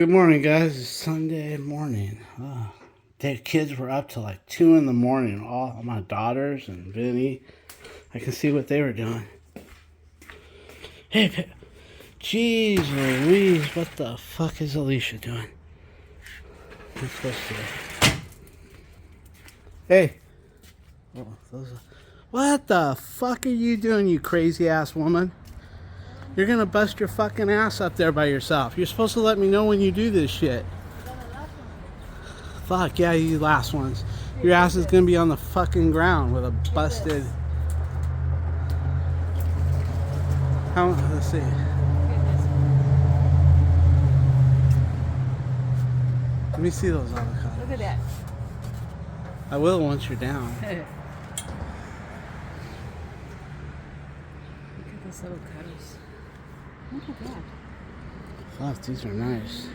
Good morning, guys. It's Sunday morning. The kids were up till like 2 in the morning. All my daughters and Vinny. I can see what they were doing. Hey, jeez Louise, what the fuck is Alicia doing? What's supposed to? Hey. Oh, what the fuck are you doing, you crazy ass woman? You're gonna bust your fucking ass up there by yourself. You're supposed to let me know when you do this shit. Fuck, yeah, you last ones. Your ass is gonna be on the fucking ground with a busted... Let's see. Let me see those avocados. Look at that. I will once you're down. Look at those avocados. Look at that. Fuck, these are nice.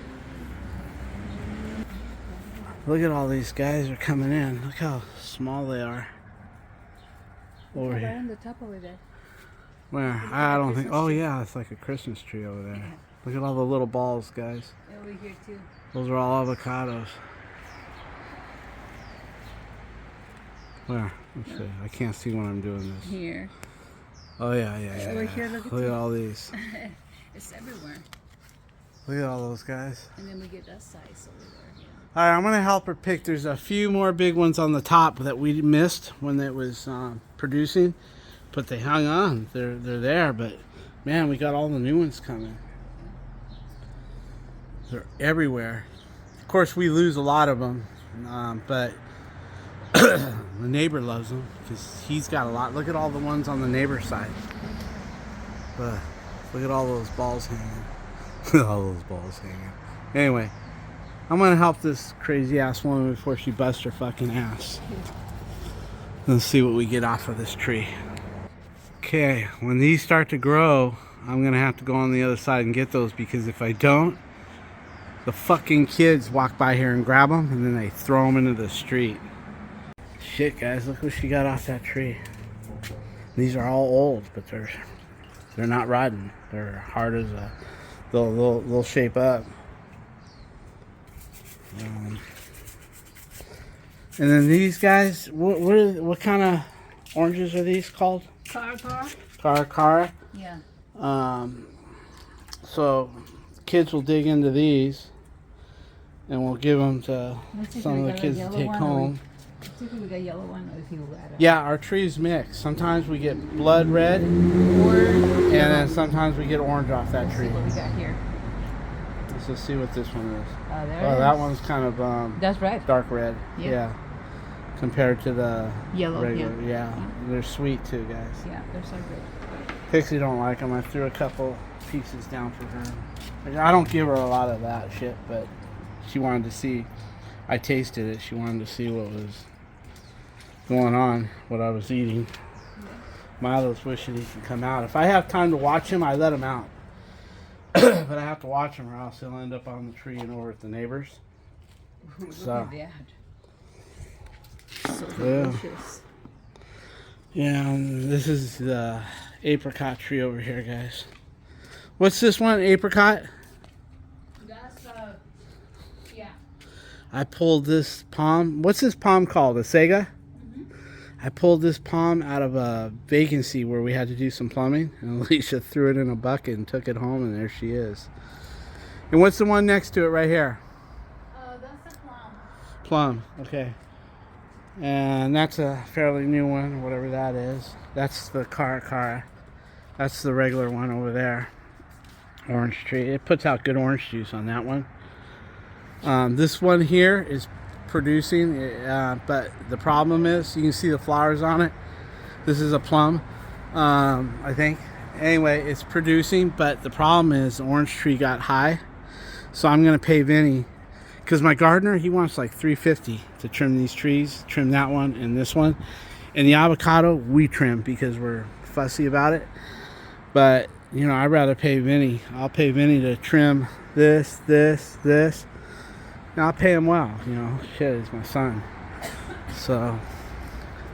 Look at all these guys are coming in. Look how small they are. Over here. Right on the top over there. Where? I don't think. Oh yeah, it's like a Christmas tree over there. Look at all the little balls, guys. Over here too. Those are all avocados. Where? Let's see. I can't see when I'm doing this. Here. Oh yeah. Over here, look at all these. It's everywhere. Look at all those guys. And then we get that size over there. Yeah. All right, I'm gonna help her pick. There's a few more big ones on the top that we missed when it was producing, but they hung on. They're there, but man, we got all the new ones coming. They're everywhere. Of course, we lose a lot of them, but the neighbor loves them because he's got a lot. Look at all the ones on the neighbor's side. Look at all those balls hanging. All those balls hanging. Anyway, I'm gonna help this crazy ass woman before she busts her fucking ass. Let's see what we get off of this tree. Okay, when these start to grow, I'm gonna have to go on the other side and get those, because if I don't, the fucking kids walk by here and grab them and then they throw them into the street. Shit, guys, look what she got off that tree. These are all old, but they're not rotten. They're hard as a... They'll shape up. And then these guys, what kind of oranges are these called? Cara. Yeah. So kids will dig into these, and we'll give them to some of the kids to take home. Let's see if we got yellow one or if you got it. Yeah, our trees mix. Sometimes we get blood red, and then sometimes we get orange off that tree. What we got here? Let's see what this one is. There that one's kind of that's red. dark red. Yep. Yeah. Compared to the Yellow. regular. Yeah. They're sweet too, guys. Yeah, they're so good. Pixie don't like them. I threw a couple pieces down for her. I don't give her a lot of that shit, but she wanted to see. I tasted it. She wanted to see what was going on, what I was eating. Yeah. Milo's wishing he could come out. If I have time to watch him, I let him out. But I have to watch him or else he'll end up on the tree and over at the neighbors. Look So. at that. So delicious. Yeah, and this is the apricot tree over here, guys. What's this one? Apricot? That's yeah. I pulled this palm. What's this palm called? A Sega? I pulled this palm out of a vacancy where we had to do some plumbing, and Alicia threw it in a bucket and took it home, and there she is. And what's the one next to it right here? That's a plum. Plum, okay. And that's a fairly new one, whatever that is. That's the cara. That's the regular one over there. Orange tree. It puts out good orange juice on that one. This one here is producing, but the problem is, you can see the flowers on it. This is a plum, I think. Anyway, it's producing, but the problem is the orange tree got high. So I'm gonna pay Vinny, because my gardener, he wants like $350 to trim these trees, trim that one and this one. And the avocado, we trim because we're fussy about it. But, you know, I'd rather pay Vinny. I'll pay Vinny to trim this. And I'll pay him well, you know. Shit, he's my son. So,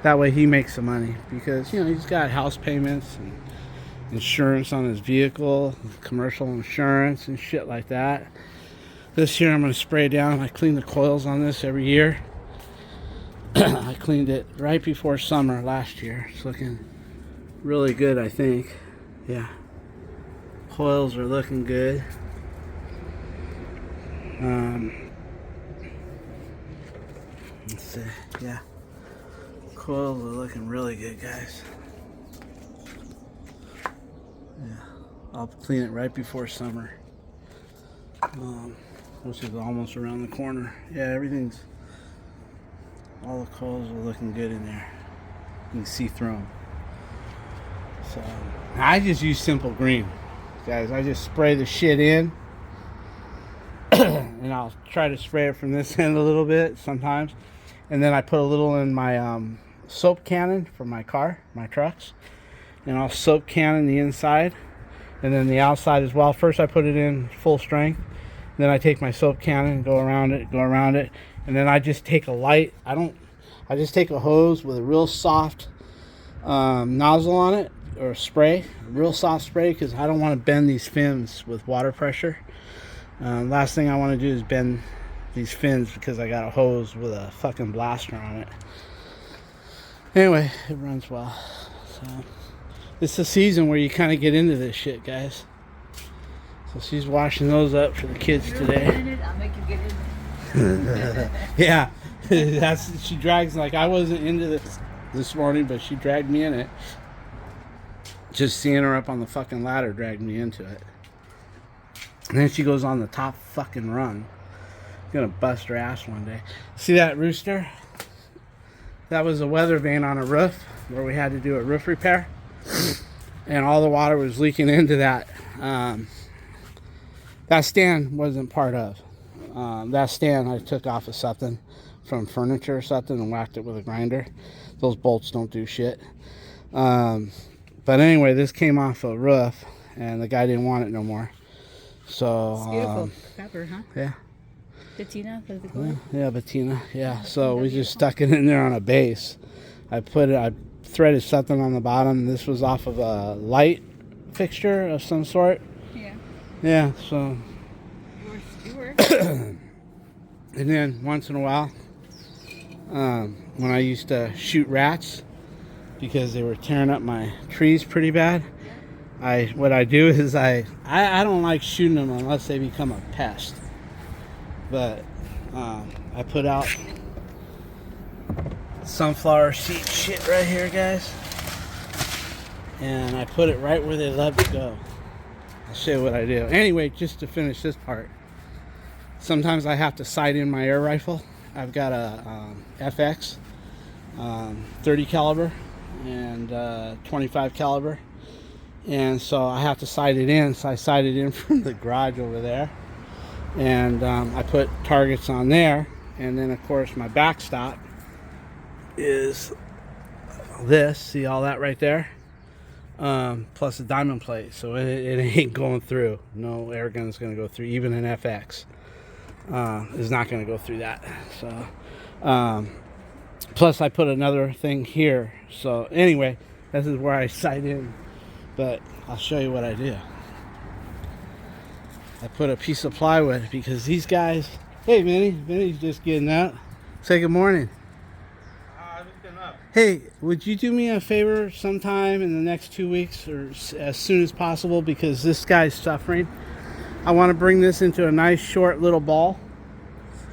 that way he makes some money. Because, you know, he's got house payments and insurance on his vehicle, commercial insurance and shit like that. This year I'm going to spray down. I clean the coils on this every year. I cleaned it right before summer last year. It's looking really good, I think. Yeah. Coils are looking good. Let's see. Yeah. Coils are looking really good, guys. Yeah. I'll clean it right before summer. Which is almost around the corner. Yeah, all the coils are looking good in there. You can see through them. So, I just use simple green. Guys, I just spray the shit in. And I'll try to spray it from this end a little bit sometimes. And then I put a little in my soap cannon for my trucks. And I'll soap cannon the inside. And then the outside as well. First I put it in full strength. Then I take my soap cannon and go around it. And then I just take I just take a hose with a real soft nozzle on it, or spray, a real soft spray, because I don't want to bend these fins with water pressure. Last thing I want to do is bend these fins because I got a hose with a fucking blaster on it. Anyway, it runs well. So it's the season where you kind of get into this shit, guys. So she's washing those up for the kids today. I'll make you get in. Yeah, she drags, like, I wasn't into this morning, but she dragged me in it. Just seeing her up on the fucking ladder dragged me into it. And then she goes on the top fucking rung. Gonna bust her ass one day. See that rooster? That was a weather vane on a roof where we had to do a roof repair. And all the water was leaking into that. That stand wasn't part of. That stand I took off of something from furniture or something and whacked it with a grinder. Those bolts don't do shit. But anyway, this came off a roof and the guy didn't want it no more. So It's beautiful. Pepper, huh? Yeah. Patina? Yeah, patina. Yeah. So we just stuck it in there on a base. I threaded something on the bottom. This was off of a light fixture of some sort. Yeah. Yeah, so. You were. And then once in a while, when I used to shoot rats because they were tearing up my trees pretty bad, what I do is I don't like shooting them unless they become a pest. But I put out sunflower seed shit right here, guys, and I put it right where they love to go. I'll show you what I do. Anyway, just to finish this part, sometimes I have to sight in my air rifle. I've got a FX 30 caliber and 25 caliber, and so I have to sight it in. So I sight it in from the garage over there, and I put targets on there. And then of course my backstop is this. See all that right there? Plus a diamond plate, so it ain't going through. No air gun's gonna go through. Even an FX is not gonna go through that. So plus I put another thing here. So anyway, this is where I sight in, but I'll show you what I do. I put a piece of plywood because these guys. Hey, Vinny's just getting up. Say good morning. Just getting up. Hey, would you do me a favor sometime in the next 2 weeks or as soon as possible, because this guy's suffering. I want to bring this into a nice short little ball.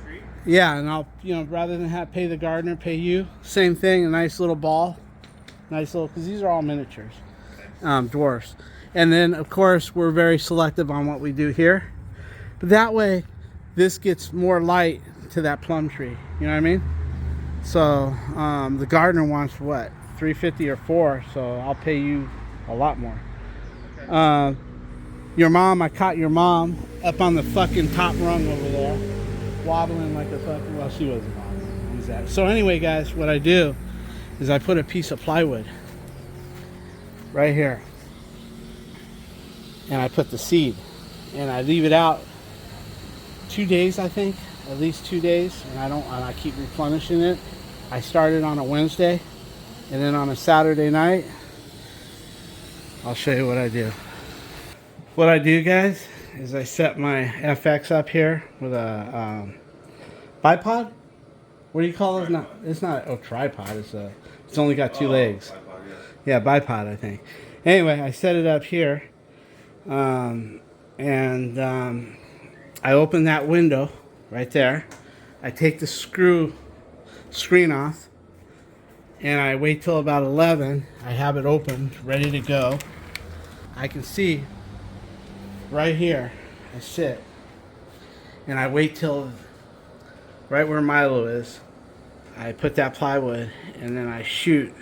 Street? Yeah, and I'll, rather than pay the gardener, pay you. Same thing, a nice little ball. Nice little, because these are all miniatures, dwarfs. And then, of course, we're very selective on what we do here. But that way, this gets more light to that plum tree. You know what I mean? So the gardener wants what, $3.50 or $4, so I'll pay you a lot more. Okay. Your mom, I caught your mom up on the fucking top rung over there, wobbling like a fucking. Well, she wasn't wobbling. What was that? So anyway, guys, what I do is I put a piece of plywood right here, and I put the seed, and I leave it out 2 days, I think, at least 2 days, and I keep replenishing it. I started on a Wednesday, and then on a Saturday night, I'll show you what I do. What I do, guys, is I set my FX up here with a bipod. What do you call it? It's not a tripod. It's only got two legs. Tripod, Yeah, bipod, I think. Anyway, I set it up here, and I open that window right there. I take the screen off, and I wait till about 11. I have it open, ready to go. I can see right here. I sit, and I wait till right where Milo is. I put that plywood, and then I shoot.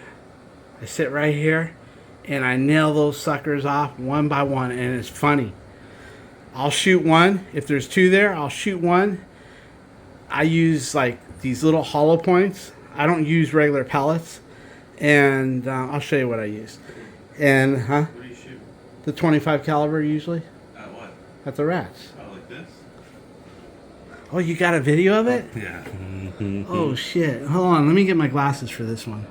I sit right here, and I nail those suckers off one by one, and it's funny. I'll shoot one. If there's two there, I'll shoot one. I use like these little hollow points. I don't use regular pellets, and I'll show you what I use. And What do you shoot? the 25 caliber usually At what? at the rats. Oh, like this? Oh, you got a video of it? Yeah. Oh shit! Hold on, let me get my glasses for this one.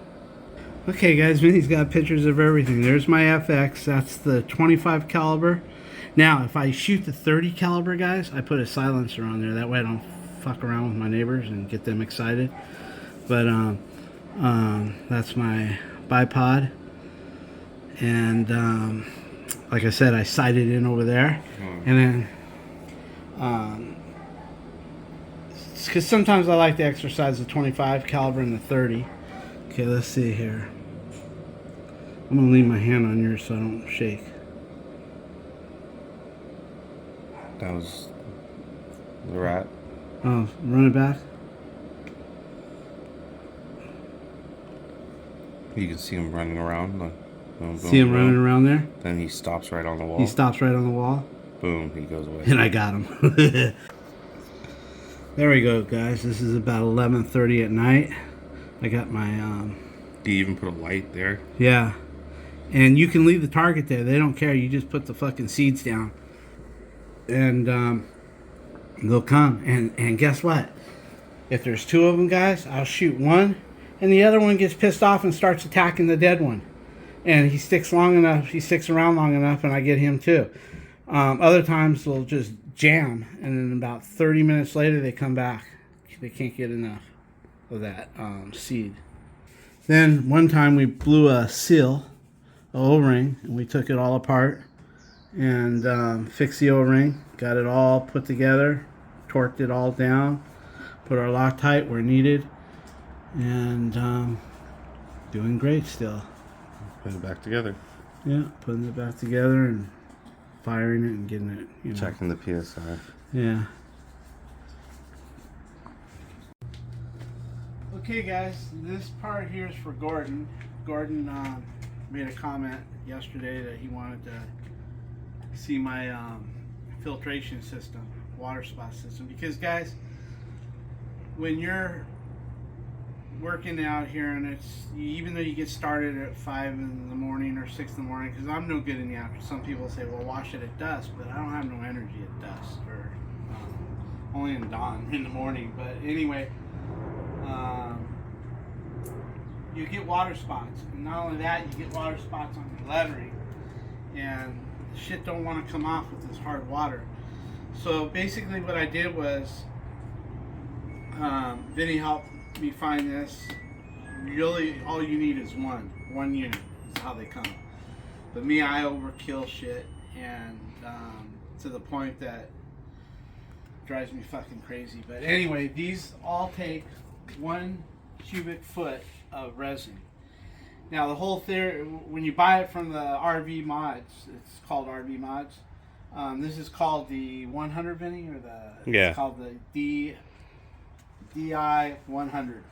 Okay, guys, Vinny's got pictures of everything. There's my FX. That's the 25 caliber. Now, if I shoot the 30 caliber, guys, I put a silencer on there. That way, I don't fuck around with my neighbors and get them excited. But that's my bipod, and like I said, I sighted in over there, and then because sometimes I like to exercise the 25 caliber and the 30. Okay, let's see here. I'm gonna leave my hand on yours so I don't shake. That was the rat. Oh, run it back. You can see him running around. Boom, boom, See him boom. running around there? Then he stops right on the wall. He stops right on the wall. Boom, he goes away. And I got him. There we go, guys. This is about 11:30 at night. I got my Do you even put a light there? yeah. And you can leave the target there. They don't care. You just put the fucking seeds down. And they'll come. And guess what? If there's two of them, guys, I'll shoot one, and the other one gets pissed off and starts attacking the dead one. And he sticks around long enough, and I get him too. Other times they'll just jam, and then about 30 minutes later they come back. They can't get enough of that seed. Then one time we blew a seal, a O-ring, and we took it all apart and fixed the O-ring, got it all put together, torqued it all down, put our Loctite where needed, and doing great still. Put it back together. Yeah, putting it back together and firing it and getting it, you know. Checking the PSI. Yeah. Okay, guys, this part here is for Gordon. Gordon made a comment yesterday that he wanted to see my filtration system, water spout system. Because, guys, when you're working out here and even though you get started at 5 in the morning or 6 in the morning, because I'm no good in the afternoon. Some people say, well, wash it at dusk, but I don't have no energy at dusk, or only in dawn in the morning. But anyway, you get water spots, and not only that, you get water spots on your lettering, and shit don't want to come off with this hard water. So basically what I did was Vinny helped me find this. Really, all you need is one unit is how they come. But me, I overkill shit, and to the point that drives me fucking crazy. But anyway, these all take 1 cubic foot of resin. Now the whole theory, when you buy it from the RV mods, it's called RV mods. This is called the 100, Vinny, or Yeah. It's called the DI 100.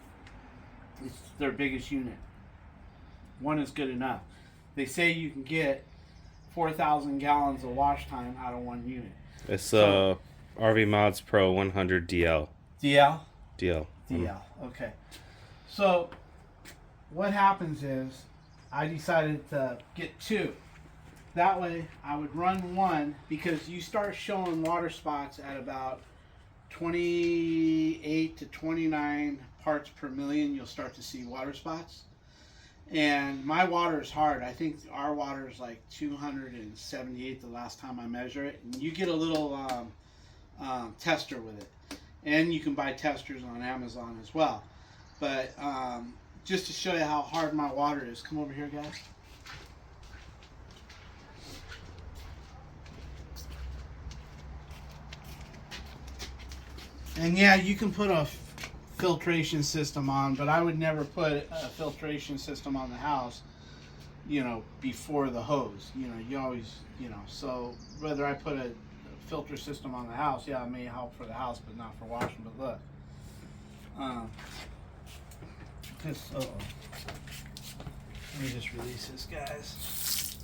It's their biggest unit. One is good enough. They say you can get 4,000 gallons of wash time out of one unit. It's RV Mods Pro 100 DL. DL? DL. DL, okay. So, what happens is, I decided to get 2. That way, I would run 1, because you start showing water spots at about 28 to 29 parts per million, you'll start to see water spots. And my water is hard. I think our water is like 278 the last time I measure it. And you get a little tester with it. And you can buy testers on Amazon as well. But just to show you how hard my water is, come over here, guys. And yeah, you can put a filtration system on, but I would never put a filtration system on the house, you know, before the hose. You know, you always, you know, so whether I put a filter system on the house, yeah, it may help for the house, but not for washing. But look, let me just release this, guys.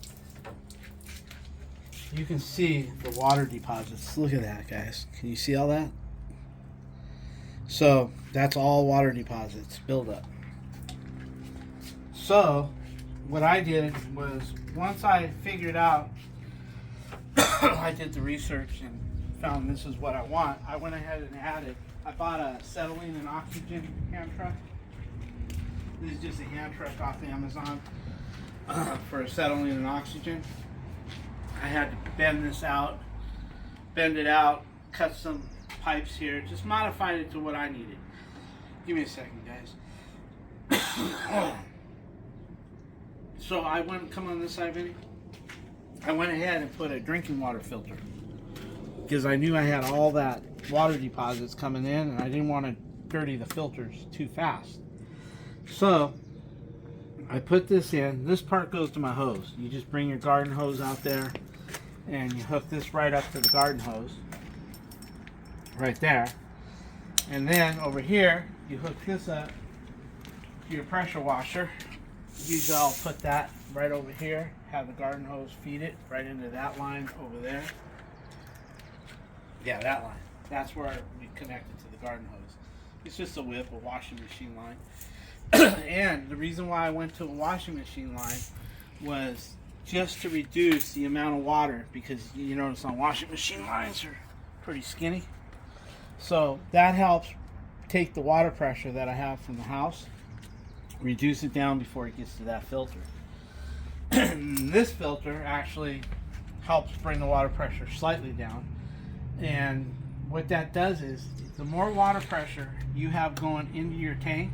You can see the water deposits. Look at that, guys. Can you see all that? So that's all water deposits build up. So what I did was, once I figured out, I did the research and found this is what I want, I went ahead and added, I bought a acetylene and oxygen hand truck. This is just a hand truck off Amazon for acetylene and oxygen. I had to bend this out, bend it out, cut some pipes here, just modified it to what I needed. Give me a second, guys. So I went, come on this side, Vinny. I went ahead and put a drinking water filter because I knew I had all that water deposits coming in and I didn't want to dirty the filters too fast. So I put this in. This part goes to my hose. You just bring your garden hose out there and you hook this right up to the garden hose. Right there. And then over here, you hook this up to your pressure washer. Usually I'll put that right over here, have the garden hose feed it right into that line over there. Yeah, that line. That's where we connect it to the garden hose. It's just a whip, a washing machine line. And the reason why I went to a washing machine line was just to reduce the amount of water, because you notice on washing machine lines are pretty skinny. So that helps take the water pressure that I have from the house, reduce it down before it gets to that filter. This filter actually helps bring the water pressure slightly down. And what that does is, the more water pressure you have going into your tank,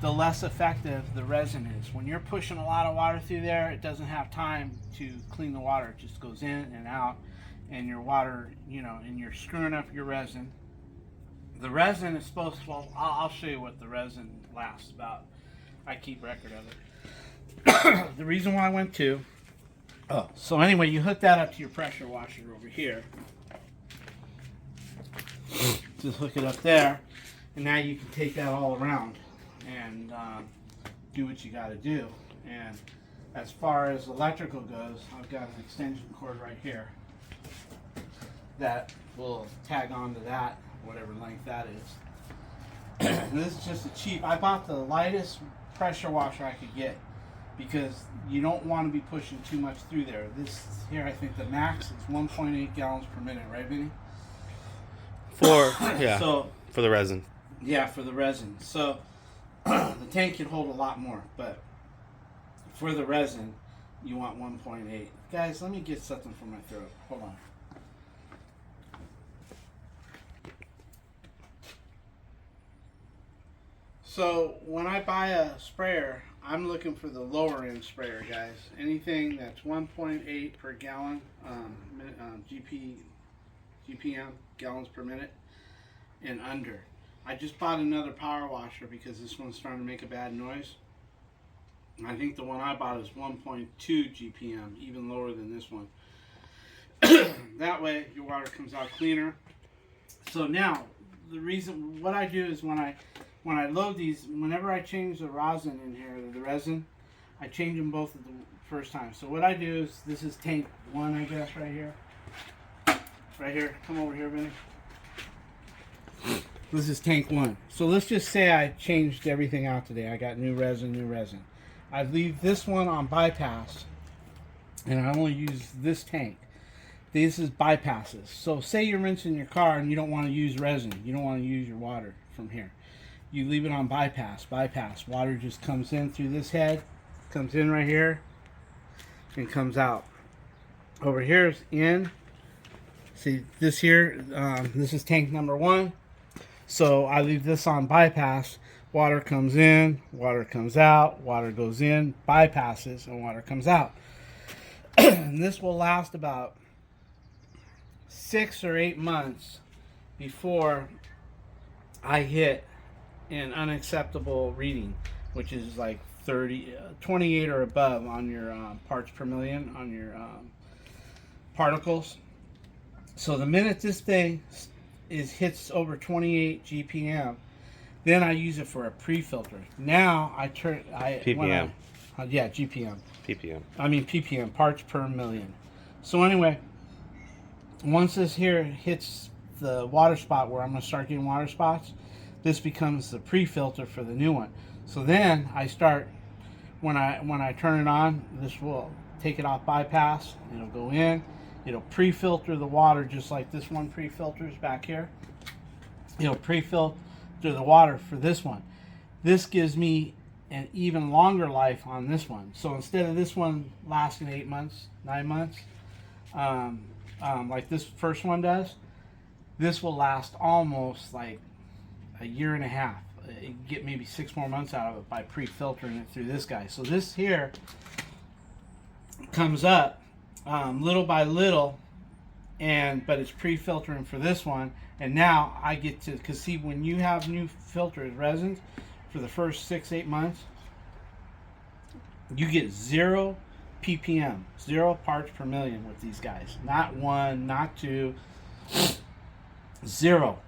the less effective the resin is. When you're pushing a lot of water through there, it doesn't have time to clean the water. It just goes in and out, and your water, you know, and you're screwing up your resin. The resin is supposed to, well, I'll show you what the resin lasts about. I keep record of it. The reason why I went to, so anyway, you hook that up to your pressure washer over here. Just hook it up there, and now you can take that all around and do what you got to do. And as far as electrical goes, I've got an extension cord right here that will tag onto that, whatever length that is. And this is just a cheap, I bought the lightest pressure washer I could get because you don't want to be pushing too much through there. This here, I think the max is 1.8 gallons per minute, right, Vinny? For the resin. Yeah, for the resin. So the tank can hold a lot more, but for the resin, you want 1.8. Guys, let me get something from my throat. Hold on. So when I buy a sprayer, I'm looking for the lower end sprayer, guys. Anything that's 1.8 per gallon, GPM, gallons per minute, and under. I just bought another power washer because this one's starting to make a bad noise. I think the one I bought is 1.2 GPM, even lower than this one. That way your water comes out cleaner. So now, the reason, what I do is when I load these, whenever I change the rosin in here, the resin, I change them both at the first time. So what I do is, this is tank 1, I guess, right here. Right here, come over here, Vinny. This is tank 1. So let's just say I changed everything out today. I got new resin. I leave this one on bypass, and I only use this tank. This is bypasses. So say you're rinsing your car and you don't want to use resin. You don't want to use your water from here. you leave it on bypass. Water just comes in through this head, comes in right here, and comes out. Over here is in. See this here, this is tank number 1. So I leave this on bypass. Water comes in, water comes out, water goes in, bypasses, and water comes out. And this will last about 6 or 8 months before I hit an unacceptable reading, which is like 28 or above on your parts per million on your particles. So the minute this thing hits over 28 GPM, then I use it for a pre-filter. Now I turn ppm. Yeah, GPM. ppm. I mean ppm, parts per million. So anyway, once this here hits the water spot where I'm going to start getting water spots, this becomes the pre-filter for the new one. So then I start, when I turn it on, this will take it off bypass. It'll go in. It'll pre-filter the water just like this one pre-filters back here. It'll pre-filter the water for this one. This gives me an even longer life on this one. So instead of this one lasting 8 months, 9 months, like this first one does, this will last almost like a year and a half. You get maybe 6 more months out of it by pre-filtering it through this guy. So this here comes up little by little, but it's pre-filtering for this one. And now I get to, because see, when you have new filters, resins, for the first 6-8 months, you get 0 ppm, 0 parts per million with these guys. Not 1, not 2, 0.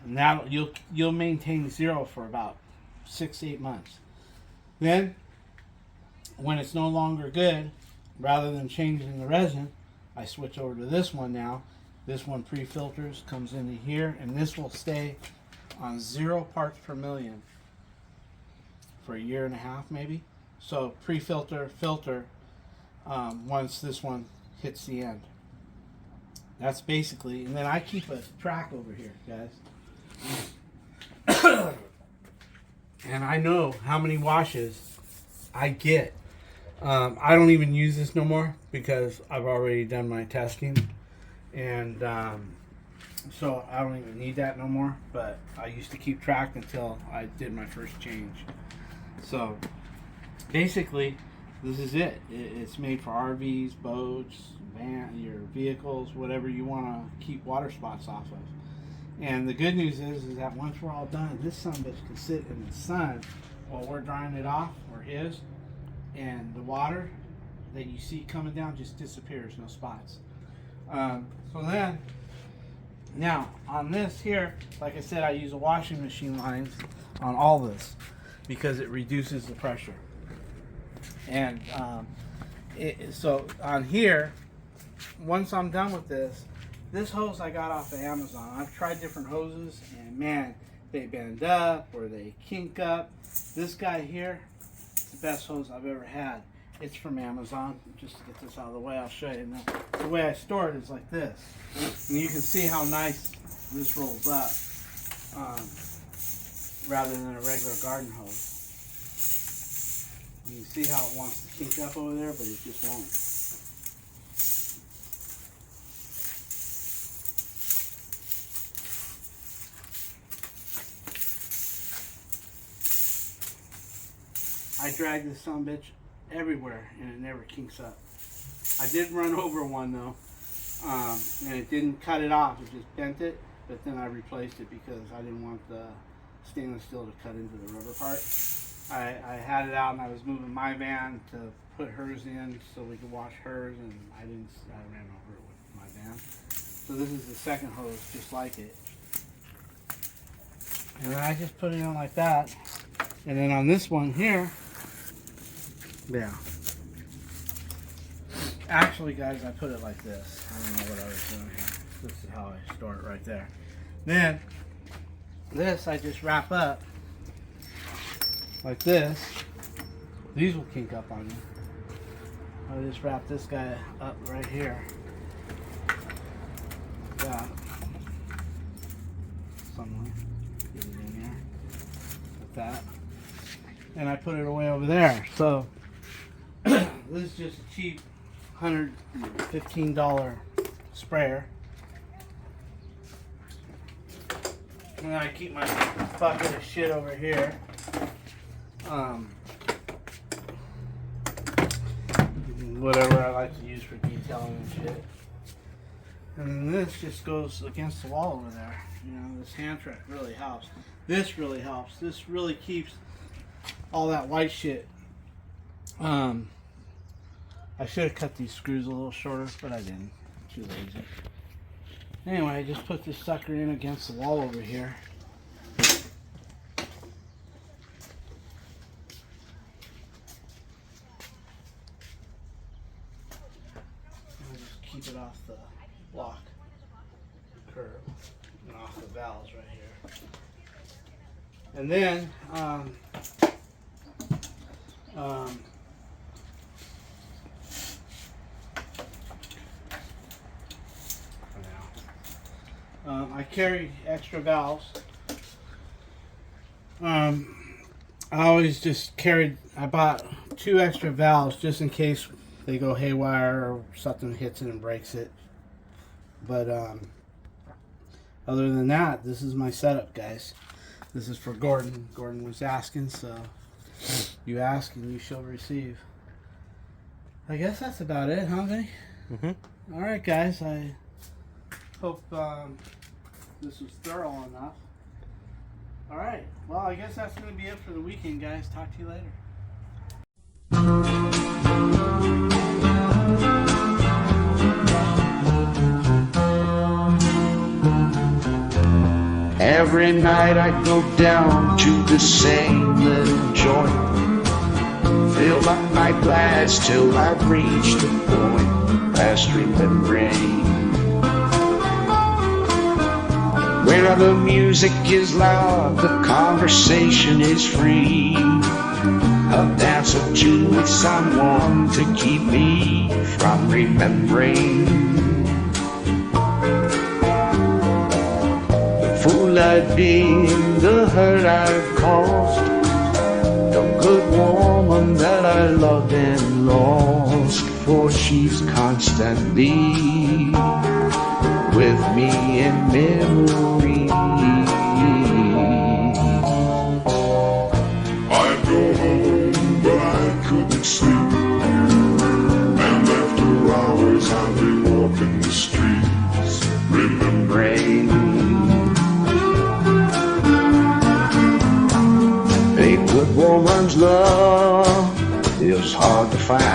And that you'll maintain 0 for about 6-8 months. Then, when it's no longer good, rather than changing the resin, I switch over to this one now. This one pre-filters, comes into here, and this will stay on 0 parts per million for a year and a half maybe. So pre-filter, filter, once this one hits the end. That's basically, and then I keep a track over here, guys. And I know how many washes I get. I don't even use this no more because I've already done my testing. And so I don't even need that no more. But I used to keep track until I did my first change. So basically, this is it. It's made for RVs, boats, your vehicles, whatever you want to keep water spots off of. And the good news is that once we're all done, this sumbitch can sit in the sun while we're drying it off, or his, and the water that you see coming down just disappears, no spots. So then, now on this here, like I said, I use a washing machine lines on all this because it reduces the pressure. And so on here, once I'm done with this hose I got off of Amazon. I've tried different hoses, and man, they bend up or they kink up. This guy here, it's the best hose I've ever had. It's from Amazon. Just to get this out of the way, I'll show you. Now, the way I store it is like this. And you can see how nice this rolls up, rather than a regular garden hose. You can see how it wants to kink up over there, but it just won't. I drag this sumbitch everywhere and it never kinks up. I did run over one though, and it didn't cut it off, it just bent it, but then I replaced it because I didn't want the stainless steel to cut into the rubber part. I had it out and I was moving my van to put hers in so we could wash hers, and I ran over it with my van. So this is the second hose just like it. And then I just put it in like that. And then on this one here, yeah. Actually, guys, I put it like this. I don't know what I was doing here. This is how I store it right there. Then, this I just wrap up like this. These will kink up on you. I just wrap this guy up right here. Like that. Somewhere. Get it in there. that. And I put it away over there. So this is just a cheap $115 sprayer. And I keep my bucket of shit over here. Whatever I like to use for detailing and shit. And then this just goes against the wall over there. You know, this hand truck really helps. This really helps. This really keeps all that white shit. I should have cut these screws a little shorter, but I didn't. Too lazy. Anyway, I just put this sucker in against the wall over here. And just keep it off the block curve and off the valves right here. And then I carry extra valves. I always just carried, I bought 2 extra valves just in case they go haywire or something hits it and breaks it. But other than that, this is my setup, guys. This is for Gordon. Gordon was asking, so you ask and you shall receive. I guess that's about it, huh, Vinny? Mm-hmm. Alright, guys. I hope this was thorough enough. Alright. Well, I guess that's going to be it for the weekend, guys. Talk to you later. Every night I go down to the same little joint, fill up my glass till I've reached the point past remembering, where the music is loud, the conversation is free. I'll dance a tune with someone to keep me from remembering fool I've been, the hurt I've caused, the good woman that I loved and lost, for she's constantly with me in memory. I'd go home, but I couldn't sleep, and after hours I'd be walking the streets, remembering a good woman's love is hard to find,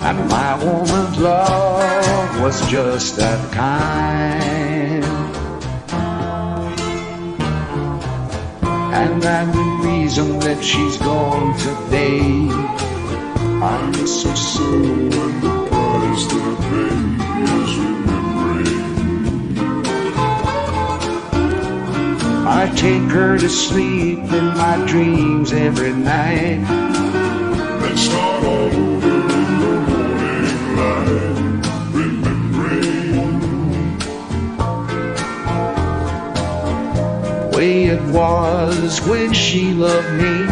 and my woman's love was just that kind. And that's the reason that she's gone today. I miss her so, and the price that I pay is remembering. I take her to sleep in my dreams every night, then start all over in the morning light, remembering the way it was when she loved me.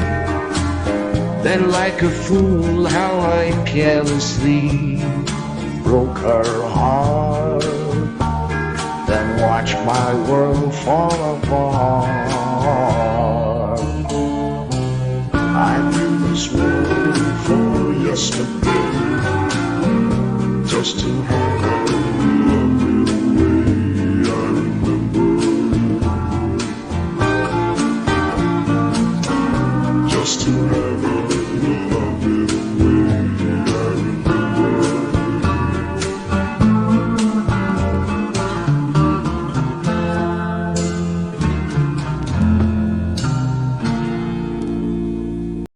Then like a fool how I carelessly broke her heart, then watch my world fall apart. I knew this world for yesterday, just to have her love me the way I remember, just to have